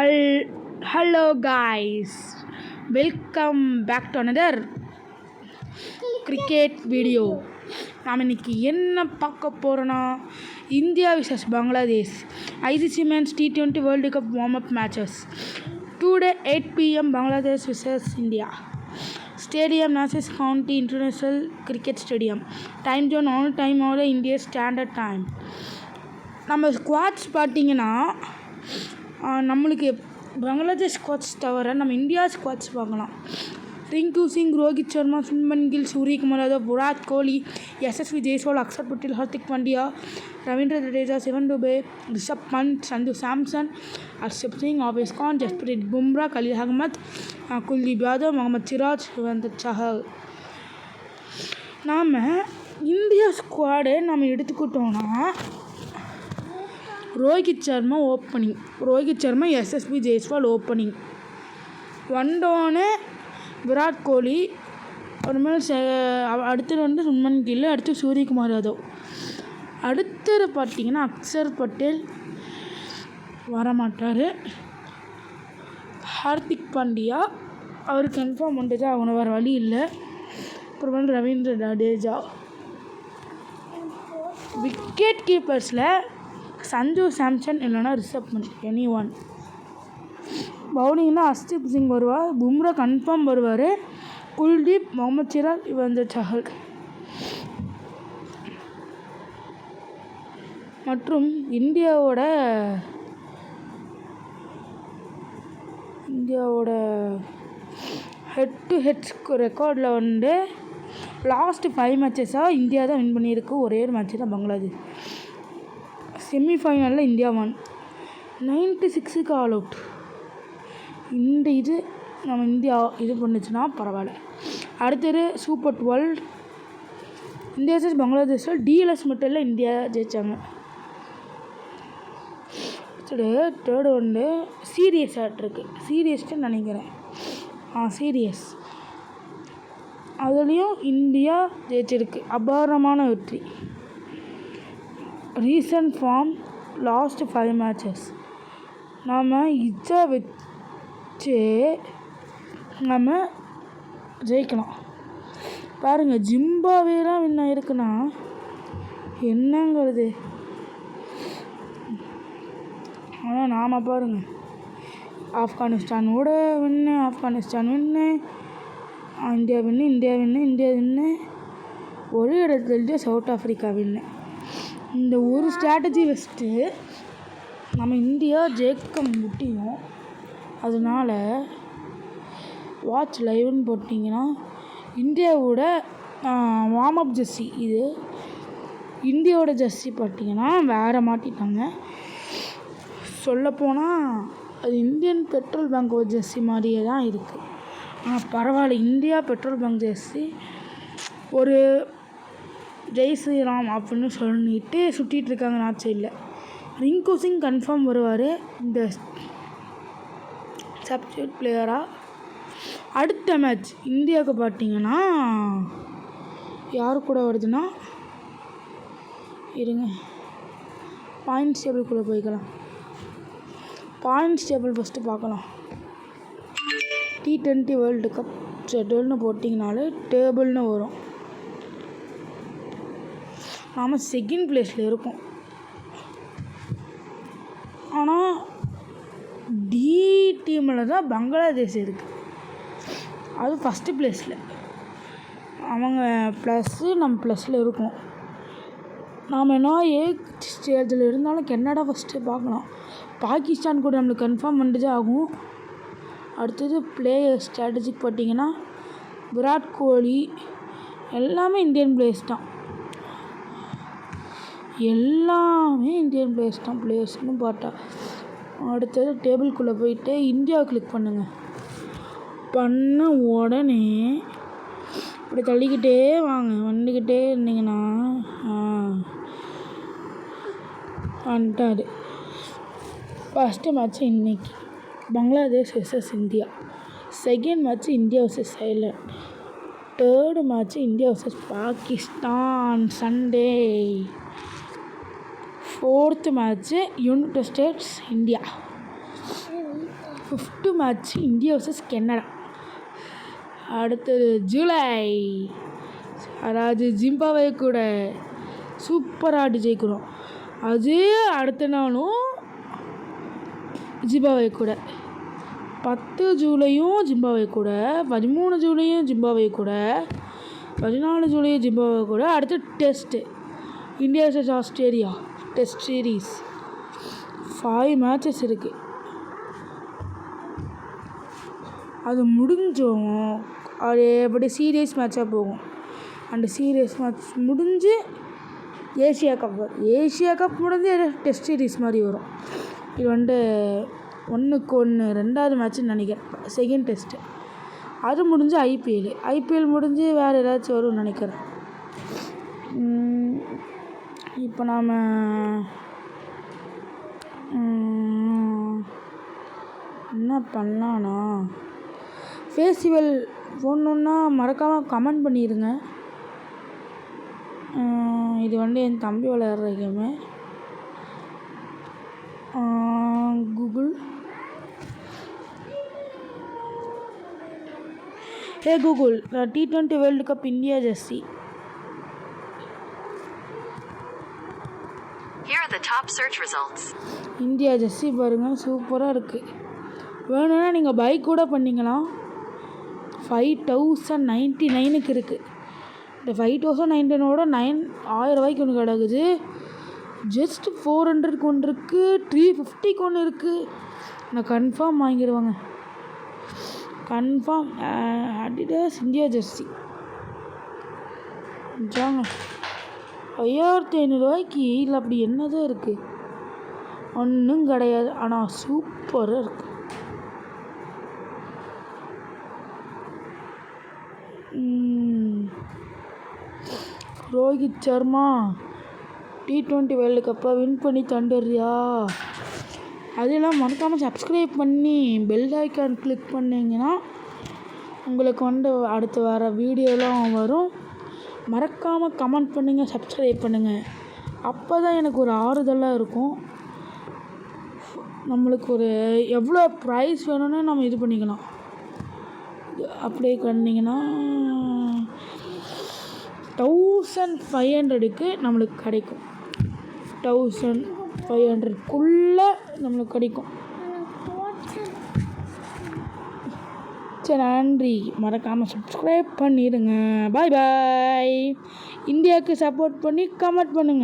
Hello guys, welcome back to another cricket video. நாம் இன்னைக்கு என்ன பார்க்க போகிறோன்னா India vs Bangladesh ICC Men's T20 World Cup warm-up matches. Today 8 PM Bangladesh vs India. Stadium Nasis County International Cricket Stadium. Time zone all time out India standard time. நம்ம squads பார்த்தீங்கன்னா நம்மளுக்கு Bangladesh squads தவிர நம்ம இந்தியா ஸ்குவாட்ஸ் பார்க்கலாம். ரிங்கு சிங், ரோஹித் சர்மா, சுப்மன் கில், சூரியகுமார் யாதவ், விராட் கோலி, எஸ்எஸ்வி ஜெய்ஸ்வால், அக்ஷர் பட்டேல், ஹர்திக் பாண்டியா, ரவீந்திர ஜடேஜா, சிவன் துபே, ரிஷப் பண்ட், சஞ்சு சாம்சன், ஹர்ஷப் சிங், ஆவேஸ் கான், ஜஸ்பிரீத் பும்ரா, கலீல் அகமத், குல்தீப் யாதவ், முகமது சிராஜ், யுவந்தர் சஹல். நாம் India squad நம்ம எடுத்துக்கிட்டோன்னா Rohit Sharma opening, Rohit Sharma, Yashasvi Jaiswal opening, வந்தோடனே விராட் கோலி, அப்புறமேல் அடுத்தது சுப்மன் கில், அடுத்து சூரியகுமார் யாதவ், அடுத்தது பார்த்திங்கன்னா அக்ஷர் பட்டேல் வரமாட்டார், ஹார்திக் பாண்டியா அவர் கன்ஃபார்ம் பண்ணிட்டு அவனை வர வழி இல்லை, அப்புறமேல் ரவீந்திர ஜடேஜா. விக்கெட் கீப்பர்ஸில் சஞ்சு சாம்சன் இல்லைனா ரிஷப் பண்ட் எனி ஒன். பவுலிங்னா ஹர்ஷ்தீப் சிங் வருவார், பும்ரா கன்ஃபார்ம் வருவார், குல்தீப், முகமது சிராஜ், யுவந்தர் சஹல். மற்றும் இந்தியாவோட ஹெட் டு ஹெட் ரெக்கார்டில் லாஸ்ட்டு 5 மேட்சஸாக இந்தியா தான் வின் பண்ணியிருக்கு. ஒரே ஒரு மேட்ச்சு தான் பங்களாதேஷ். செமிஃபைனலில் இந்தியா 96க்கு ஆல் அவுட். இந்த இது நம்ம இந்தியா இது பண்ணுச்சுன்னா பரவாயில்ல. அடுத்தது சூப்பர் 12 இந்தியா வர்சஸ் பங்களாதேஷில் டிஎல்எஸ் மட்டும் இந்தியா ஜெயித்தாங்க. தேர்டு சீரியஸ் ஆகிட்டுருக்கு, சீரியஸ்ட்டு நினைக்கிறேன், சீரியஸ் அதுலேயும் இந்தியா ஜெயிச்சிருக்கு. அபாரமான வெற்றி. Recent form last 5 matches. நாம் இதை வச்சு நம்ம ஜெயிக்கலாம். பாருங்கள், ஜிம்பாப்வேலாம் வின் ஆகிருக்குன்னா என்னங்கிறது. ஆனால் நாம் பாருங்கள், ஆப்கானிஸ்தானோட ஆப்கானிஸ்தான் வின்னு, இந்தியா வின்னு, ஒரு இடத்துல சவுத் ஆஃப்ரிக்கா வின்னு. இந்த ஒரு ஸ்ட்ராட்டஜி வச்சுட்டு நம்ம இந்தியா ஜெயிக்க முடியும். அதனால் வாட்ச் லைவ்னு போட்டிங்கன்னா இந்தியாவோட வார்ம் அப் ஜெர்சி, இது இந்தியாவோட ஜெர்சி பார்த்திங்கன்னா வேறு மாட்டிட்டாங்க. சொல்லப்போனால் அது இந்தியன் பெட்ரோல் பேங்க் ஜெர்சி மாதிரியே தான் இருக்குது. ஆனால் பரவாயில்ல, இந்தியா பெட்ரோல் பேங்க் ஜெர்சி ஒரு ஜெய் ஸ்ரீராம் அப்படின்னு சொல்லிட்டு சுற்றிட்டு இருக்காங்க நார்த் சைடில். ரிங்கு சிங் கன்ஃபார்ம் வருவார் இந்த சப்ஸ்டியூட் பிளேயராக. அடுத்த மேட்ச் இந்தியாவுக்கு பார்த்திங்கன்னா யார் கூட வருதுன்னா, இருங்க பாயிண்ட்ஸ் டேபிள்குள்ளே போய்க்கலாம். பாயிண்ட்ஸ் டேபிள் ஃபஸ்ட்டு பார்க்கலாம். T20 வேர்ல்டு கப் ஷெட்யூல்னு போட்டிங்கனாலே டேபிள்னு வரும். நாம் செகண்ட் பிளேஸில் இருக்கோம். ஆனால் டி டீமில் தான் பங்களாதேஷ் இருக்குது, அது ஃபஸ்ட்டு பிளேஸில். அவங்க ப்ளஸ்ஸு நம்ம ப்ளஸில் இருக்கோம். நாம் என்ன ஸ்டேஜில் இருந்தாலும் கனடா ஃபஸ்ட்டு பார்க்கலாம். பாகிஸ்தான் கூட நம்மளுக்கு கன்ஃபார்ம் பண்ணிட்டு ஆகும். அடுத்தது பிளேயர் ஸ்ட்ராட்டஜிக் பார்த்திங்கன்னா விராட் கோலி எல்லாமே இந்தியன் பிளேயர்ஸ் தான், பிளேயர்ஸ்னு பார்த்தா. அடுத்தது டேபிள்குள்ளே போயிட்டு இந்தியாவை கிளிக் பண்ணுங்கள். பண்ண உடனே இப்படி தள்ளிக்கிட்டே வாங்க, வந்துக்கிட்டே இருந்தீங்கன்னா வந்துட்டாரு. ஃபஸ்ட்டு மேட்ச்சு இன்னைக்கு Bangladesh versus India, second match India versus Ireland, third match India versus Pakistan Sunday, fourth match United States India. 5th match India vs Canada. அடுத்தது ஜூலை, அதாவது ஜிம்பாப்வே கூட சூப்பராக ஆடி ஜெயிக்கிறோம். அது அடுத்த நாளும் ஜிம்பாப்வே கூட 10 ஜூலையும் ஜிம்பாப்வே கூட, 13 ஜூலையும் ஜிம்பாப்வே கூட, 14 ஜூலையும் ஜிம்பாப்வே கூட. அடுத்து test India vs Australia test series 5 matches இருக்குது. அது முடிஞ்சோம் அது எப்படி சீரியஸ் மேட்சாக போகும். அந்த சீரியஸ் மேட்ச் முடிஞ்சு ஏஷியா கப் வரும். ஏஷியா கப் முடிஞ்சு டெஸ்ட் சீரீஸ் மாதிரி வரும். இது 1-1 2வது மேட்ச்சுன்னு நினைக்கிறேன், செகண்ட் டெஸ்ட்டு. அது முடிஞ்சு ஐபிஎல் முடிஞ்சு வேறு ஏதாச்சும் வரும்னு நினைக்கிறேன். இப்போ நாம் என்ன பண்ணலான்னா, ஃபெஸ்டிவல் போடணுன்னா மறக்காமல் கமெண்ட் பண்ணிடுங்க. இது என் தம்பி விளையாடுற game. Google Google T20 world cup India Jersey. India Jersey பாருங்கள், சூப்பராக இருக்குது. வேணும்னா நீங்கள் பை கூட பண்ணிக்கலாம். 5099க்கு இருக்குது. இந்த 5099ஓட 1000 ரூபாய்க்கு ஒன்று கிடக்குது. ஜஸ்ட் 400க்கு ஒன்று இருக்குது, 350க்கு ஒன்று இருக்குது. நான் கன்ஃபார்ம் வாங்கிடுவாங்க, கன்ஃபார்ம். அடிடாஸ் இந்தியா ஜெர்சி ஜாங்க 5500 ரூபாய்க்கு. இல்லை அப்படி என்னதான் இருக்குது, ஒன்றும் கிடையாது. ஆனால் சூப்பராக இருக்குது. ரோஹித் சர்மா T20 வேர்ல்டு கப்பை வின் பண்ணி தந்துடுறியா? அதெல்லாம் மறக்காமல் சப்ஸ்கிரைப் பண்ணி பெல் ஐக்கான் கிளிக் பண்ணிங்கன்னா உங்களுக்கு அடுத்து வர வீடியோலாம் வரும். மறக்காமல் கமெண்ட் பண்ணுங்கள், சப்ஸ்கிரைப் பண்ணுங்கள். அப்போ தான் எனக்கு ஒரு ஆறுதலாக இருக்கும். நம்மளுக்கு ஒரு எவ்வளோ ப்ரைஸ் வேணும்னு நம்ம இது பண்ணிக்கலாம். அப்படியே பண்ணிங்கன்னா 1500க்கு நம்மளுக்கு கிடைக்கும். 1500க்குள்ளே நம்மளுக்கு கிடைக்கும். சரி, நன்றி. மறக்காமல் சப்ஸ்கிரைப் பண்ணிடுங்க. பாய் பாய். இந்தியாவுக்கு சப்போர்ட் பண்ணி கமெண்ட் பண்ணுங்கள்.